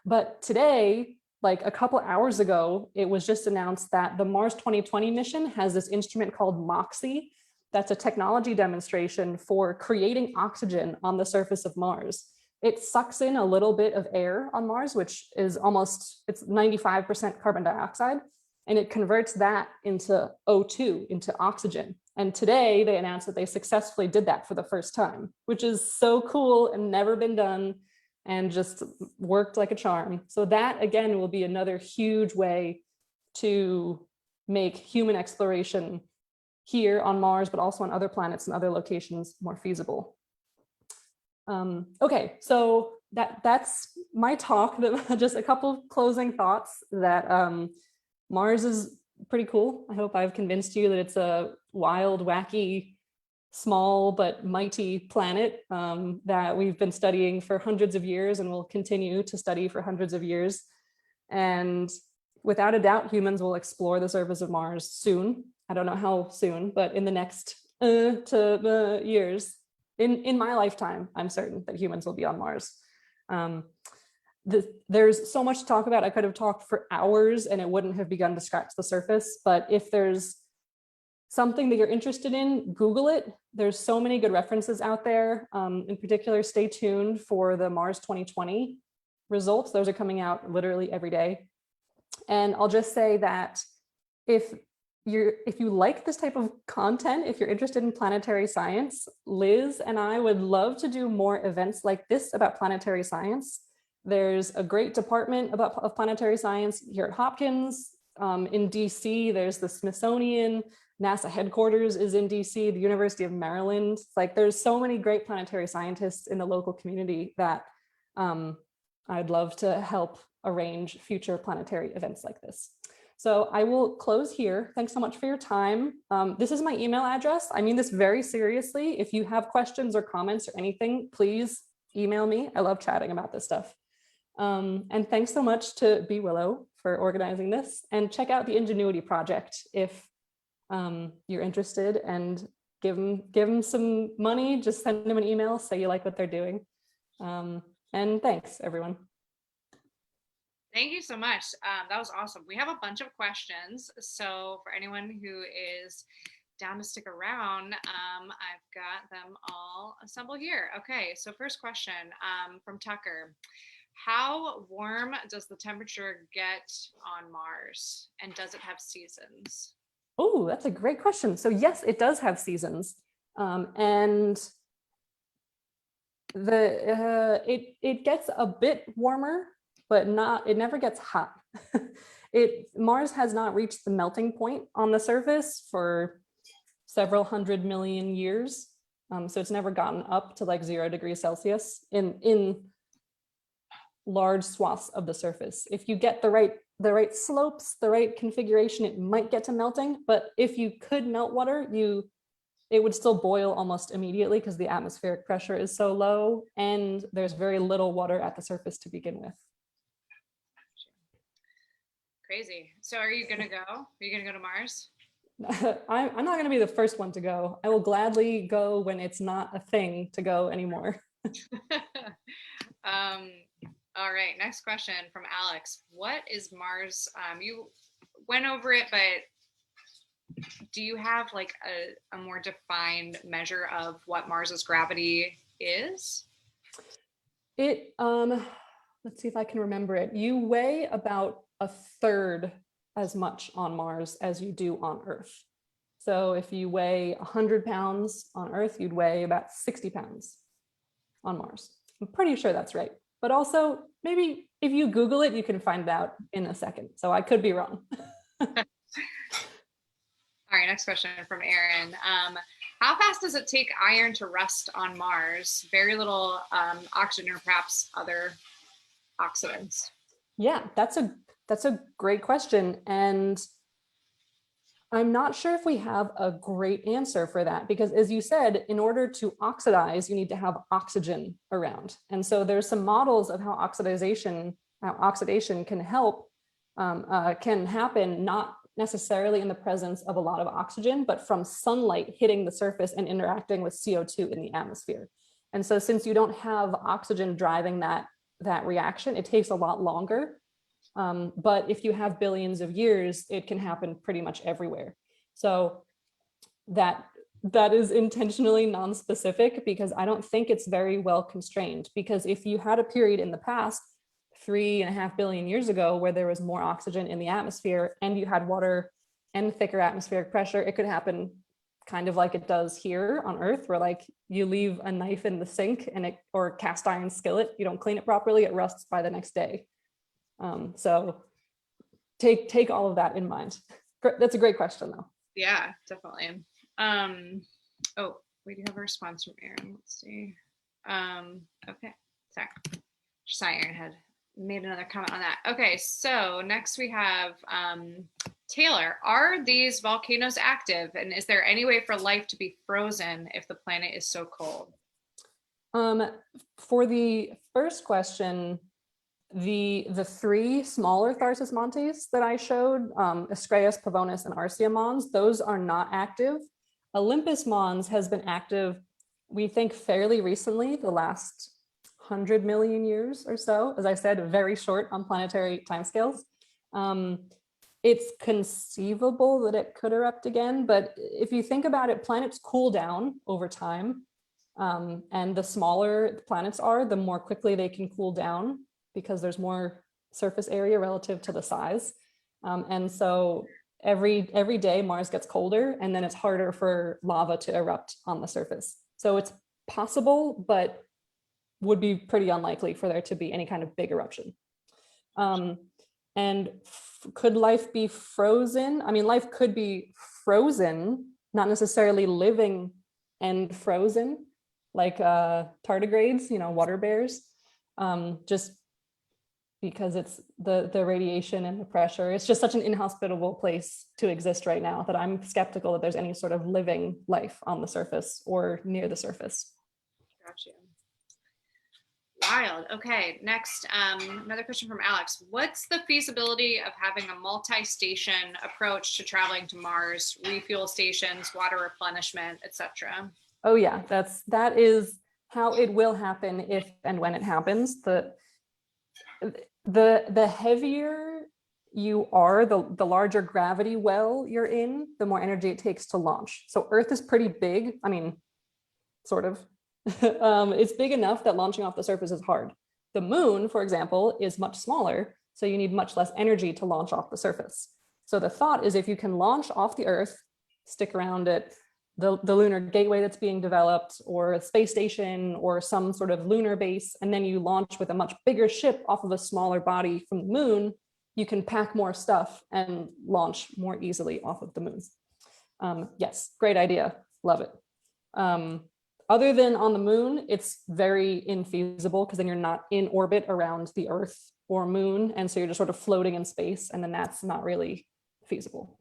But today, like a couple hours ago, it was just announced that the Mars 2020 mission has this instrument called MOXIE. That's a technology demonstration for creating oxygen on the surface of Mars. It sucks in a little bit of air on Mars, which is it's 95% carbon dioxide, and it converts that into O2, into oxygen. And today they announced that they successfully did that for the first time, which is so cool and never been done, and just worked like a charm. So that again will be another huge way to make human exploration here on Mars, but also on other planets and other locations, more feasible. Okay, so that's my talk. Just a couple closing thoughts that Mars is pretty cool. I hope I've convinced you that it's a wild, wacky, small but mighty planet that we've been studying for hundreds of years and will continue to study for hundreds of years. And without a doubt, humans will explore the surface of Mars soon. I don't know how soon, but in the next years. In my lifetime, I'm certain that humans will be on Mars. There's so much to talk about. I could have talked for hours and it wouldn't have begun to scratch the surface, but if there's something that you're interested in, Google it. There's so many good references out there. In particular, stay tuned for the Mars 2020 results. Those are coming out literally every day. And I'll just say that if you like this type of content, if you're interested in planetary science, Liz and I would love to do more events like this about planetary science. There's a great department of planetary science here at Hopkins. In DC, there's the Smithsonian, NASA headquarters is in DC, the University of Maryland. It's like there's so many great planetary scientists in the local community that I'd love to help arrange future planetary events like this. So I will close here. Thanks so much for your time. This is my email address. I mean this very seriously. If you have questions or comments or anything, please email me. I love chatting about this stuff. And thanks so much to B.Willow for organizing this, and check out the Ingenuity project if you're interested, and give them some money. Just send them an email, say you like what they're doing. And thanks, everyone. Thank you so much. That was awesome. We have a bunch of questions. So for anyone who is down to stick around, I've got them all assembled here. Okay, so first question from Tucker. How warm does the temperature get on Mars, and does it have seasons? Oh, that's a great question. So yes, it does have seasons. And it gets a bit warmer, but it never gets hot. Mars has not reached the melting point on the surface for several 100 million years. So it's never gotten up to like 0 degrees Celsius in large swaths of the surface. If you get the right slopes, the right configuration, it might get to melting. But if you could melt water, it would still boil almost immediately because the atmospheric pressure is so low and there's very little water at the surface to begin with. Crazy. So are you gonna go? Are you gonna go to Mars? I'm not gonna be the first one to go. I will gladly go when it's not a thing to go anymore. All right, next question from Alex. What is Mars? You went over it, but do you have like a more defined measure of what Mars's gravity is? Let's see if I can remember it. You weigh about 1/3 as much on Mars as you do on Earth. So if you weigh 100 pounds on Earth, you'd weigh about 60 pounds on Mars. I'm pretty sure that's right. But also, maybe if you Google it, you can find out in a second. So I could be wrong. All right, next question from Aaron. How fast does it take iron to rust on Mars? Very little oxygen or perhaps other oxidants. Yeah, that's a great question. And I'm not sure if we have a great answer for that, because as you said, in order to oxidize, you need to have oxygen around. And so there's some models of how oxidation can happen, not necessarily in the presence of a lot of oxygen, but from sunlight hitting the surface and interacting with CO2 in the atmosphere. And so since you don't have oxygen driving that reaction, it takes a lot longer. But if you have billions of years, it can happen pretty much everywhere. So that is intentionally non-specific, because I don't think it's very well constrained. Because if you had a period in the past, 3.5 billion years ago, where there was more oxygen in the atmosphere and you had water and thicker atmospheric pressure, it could happen kind of like it does here on Earth, where like you leave a knife in the sink or cast iron skillet, you don't clean it properly, it rusts by the next day. So take all of that in mind. That's a great question though. Yeah, definitely. Oh, we do have a response from Aaron. Let's see. Okay, sorry. Aaron had made another comment on that. Okay, so next we have Taylor. Are these volcanoes active, and is there any way for life to be frozen if the planet is so cold? For the first question, the 3 smaller Tharsis Montes that I showed, Ascraeus, Pavonis, and Arsia Mons, those are not active. Olympus Mons has been active, we think, fairly recently, the last 100 million years or so. As I said, very short on planetary timescales. it's conceivable that it could erupt again, but if you think about it, planets cool down over time. And the smaller the planets are, the more quickly they can cool down because there's more surface area relative to the size. And so every day Mars gets colder, and then it's harder for lava to erupt on the surface. So it's possible, but would be pretty unlikely for there to be any kind of big eruption. And could life be frozen? I mean, life could be frozen, not necessarily living and frozen, like tardigrades, water bears, just because it's the radiation and the pressure. It's just such an inhospitable place to exist right now that I'm skeptical that there's any sort of living life on the surface or near the surface. Gotcha. Wild. Okay, next, another question from Alex. What's the feasibility of having a multi-station approach to traveling to Mars, refuel stations, water replenishment, etc.? Oh yeah, that is how it will happen if and when it happens. The heavier you are, the larger gravity well you're in, the more energy it takes to launch. So Earth is pretty big. I mean, sort of. It's big enough that launching off the surface is hard. The moon, for example, is much smaller, so you need much less energy to launch off the surface. So the thought is if you can launch off the Earth, stick around at the lunar gateway that's being developed, or a space station, or some sort of lunar base, and then you launch with a much bigger ship off of a smaller body from the moon, you can pack more stuff and launch more easily off of the moon. Yes, great idea, love it. Other than on the moon, it's very infeasible because then you're not in orbit around the Earth or moon. And so you're just sort of floating in space, and then that's not really feasible.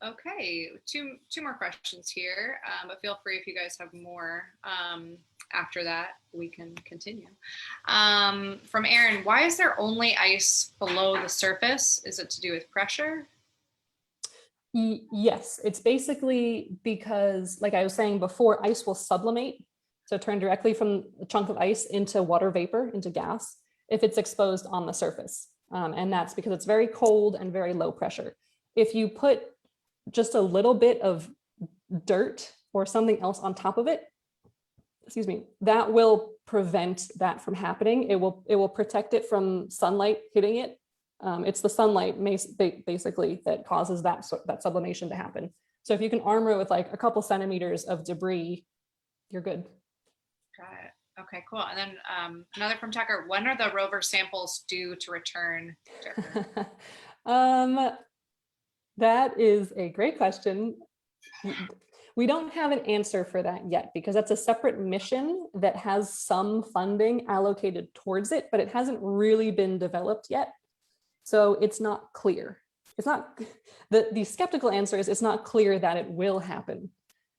Okay, two more questions here, but feel free if you guys have more after that, we can continue. From Aaron, why is there only ice below the surface? Is it to do with pressure? Yes, it's basically because, like I was saying before, ice will sublimate, so turn directly from a chunk of ice into water vapor, into gas, if it's exposed on the surface. And that's because it's very cold and very low pressure. If you put just a little bit of dirt or something else on top of it, excuse me, that will prevent that from happening. It will protect it from sunlight hitting it. It's the sunlight basically that causes that sublimation to happen. So if you can armor it with like a couple centimeters of debris, you're good. Got it. Okay, cool. And then another from Tucker, when are the rover samples due to return to Earth? That is a great question. We don't have an answer for that yet because that's a separate mission that has some funding allocated towards it, but it hasn't really been developed yet. So it's not clear. It's not, the skeptical answer is it's not clear that it will happen,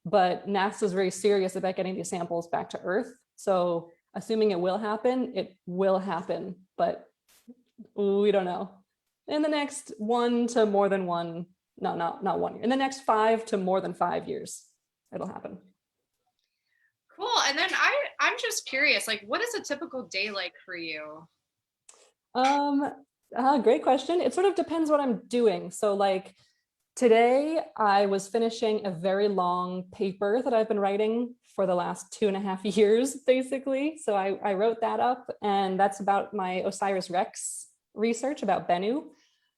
but NASA is very serious about getting these samples back to Earth. So assuming it will happen, but we don't know. In the next not 1 year. In the next 5 to more than 5 years, it'll happen. Cool. And then I'm just curious, like, what is a typical day like for you? Great question. It sort of depends what I'm doing. So like today I was finishing a very long paper that I've been writing for the last 2.5 years, basically. So I wrote that up, and that's about my OSIRIS-REx research about Bennu.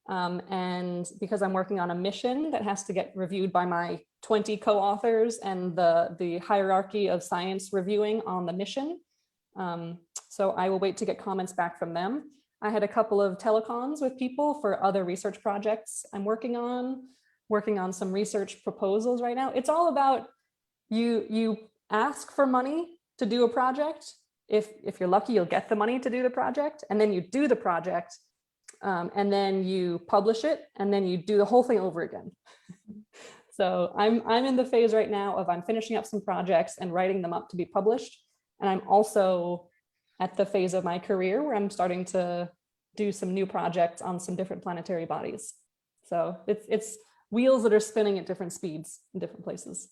And because I'm working on a mission that has to get reviewed by my 20 co-authors and the hierarchy of science reviewing on the mission. So I will wait to get comments back from them. I had a couple of telecons with people for other research projects I'm working on some research proposals right now. It's all about you ask for money to do a project. If you're lucky, you'll get the money to do the project, and then you do the project, and then you publish it, and then you do the whole thing over again. So I'm in the phase right now of I'm finishing up some projects and writing them up to be published. And I'm also at the phase of my career where I'm starting to do some new projects on some different planetary bodies. So it's wheels that are spinning at different speeds in different places.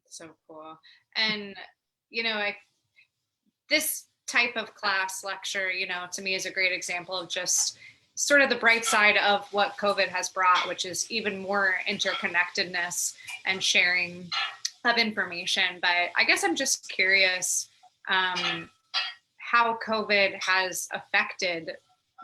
So cool. And, you know, this type of class lecture, you know, to me is a great example of just sort of the bright side of what COVID has brought, which is even more interconnectedness and sharing of information. But I guess I'm just curious how COVID has affected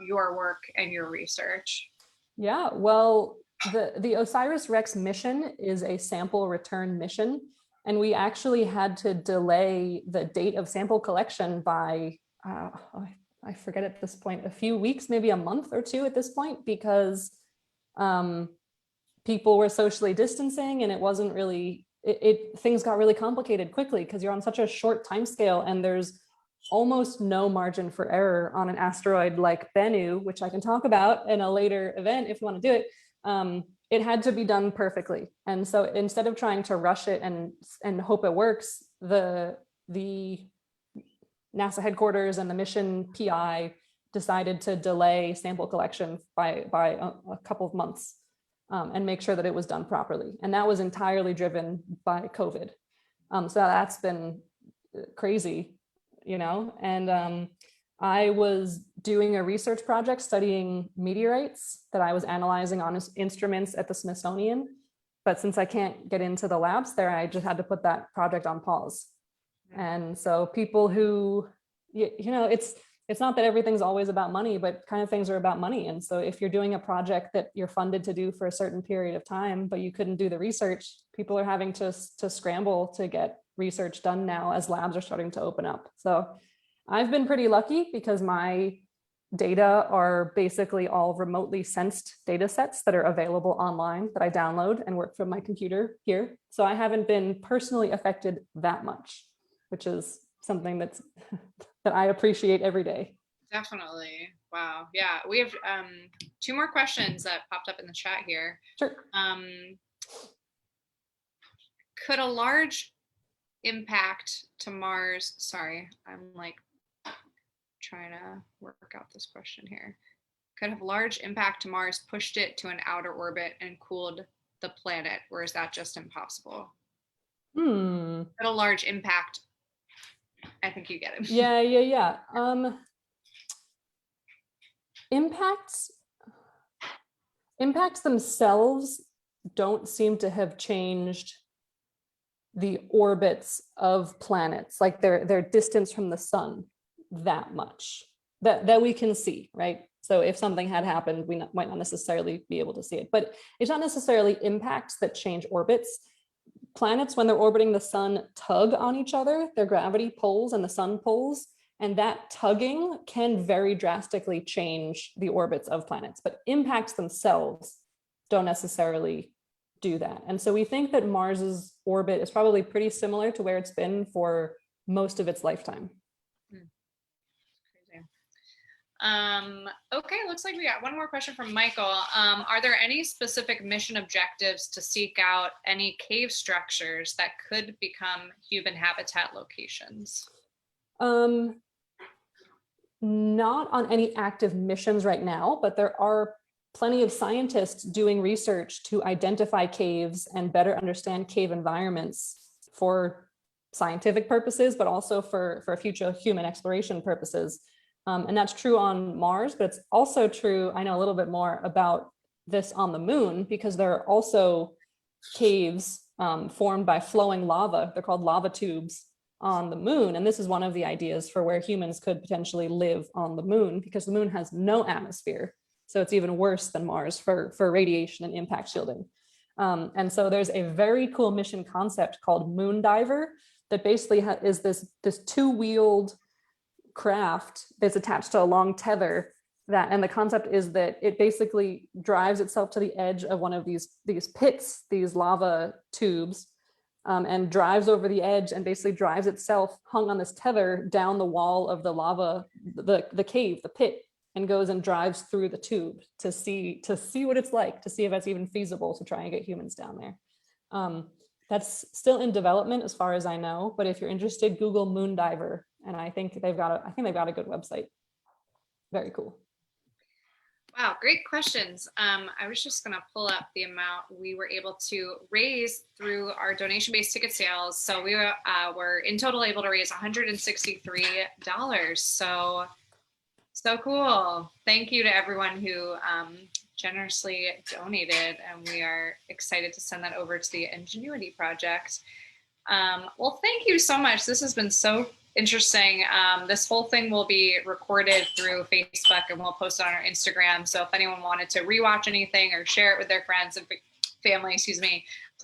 your work and your research. Yeah, well, the OSIRIS-REx mission is a sample return mission, and we actually had to delay the date of sample collection by, I forget at this point, a few weeks, maybe a month or two at this point, because people were socially distancing, and it wasn't really, things got really complicated quickly because you're on such a short time scale, and there's almost no margin for error on an asteroid like Bennu, which I can talk about in a later event if you want to do it. It had to be done perfectly. And so instead of trying to rush it and hope it works, the NASA headquarters and the mission PI decided to delay sample collection by a couple of months and make sure that it was done properly. And that was entirely driven by COVID. So that's been crazy, you know, and I was doing a research project studying meteorites that I was analyzing on instruments at the Smithsonian. But since I can't get into the labs there, I just had to put that project on pause. And so people who, you know, it's not that everything's always about money, but kind of things are about money. And so if you're doing a project that you're funded to do for a certain period of time, but you couldn't do the research, people are having to scramble to get research done now as labs are starting to open up. So I've been pretty lucky because my data are basically all remotely sensed data sets that are available online that I download and work from my computer here. So I haven't been personally affected that much, which is something that's that I appreciate every day. Definitely. Wow. Yeah. We have two more questions that popped up in the chat here. Sure. Could a large impact to Mars, sorry, I'm like trying to work out this question here. Could a large impact to Mars pushed it to an outer orbit and cooled the planet, or is that just impossible? Could a large impact, I think you get it. Yeah. Impacts themselves don't seem to have changed the orbits of planets, like their distance from the sun that much that we can see, right? So if something had happened, we might not necessarily be able to see it, but it's not necessarily impacts that change orbits. Planets, when they're orbiting the sun, tug on each other, their gravity pulls and the sun pulls, and that tugging can very drastically change the orbits of planets, but impacts themselves don't necessarily do that. And so we think that Mars's orbit is probably pretty similar to where it's been for most of its lifetime. Okay, looks like we got one more question from Michael. Are there any specific mission objectives to seek out any cave structures that could become human habitat locations? Not on any active missions right now, but there are plenty of scientists doing research to identify caves and better understand cave environments for scientific purposes, but also for future human exploration purposes. And that's true on Mars, but it's also true, I know a little bit more about this on the moon, because there are also caves formed by flowing lava. They're called lava tubes on the moon. And this is one of the ideas for where humans could potentially live on the moon, because the moon has no atmosphere. So it's even worse than Mars for radiation and impact shielding. And so there's a very cool mission concept called Moon Diver that basically is this two-wheeled craft that's attached to a long tether, and the concept is that it basically drives itself to the edge of one of these pits, these lava tubes, and drives over the edge and basically drives itself hung on this tether down the wall of the lava, the cave, the pit, and goes and drives through the tube to see what it's like, to see if it's even feasible to try and get humans down there. That's still in development as far as I know, but if you're interested, Google Moon Diver, and I think they've got a good website. Very cool. Wow, great questions. I was just going to pull up the amount we were able to raise through our donation-based ticket sales. So we were in total able to raise $163. So cool. Thank you to everyone who generously donated, and we are excited to send that over to the Ingenuity Project. Well, thank you so much. This has been so interesting. This whole thing will be recorded through Facebook and we'll post it on our Instagram. So if anyone wanted to rewatch anything or share it with their friends and family, excuse me,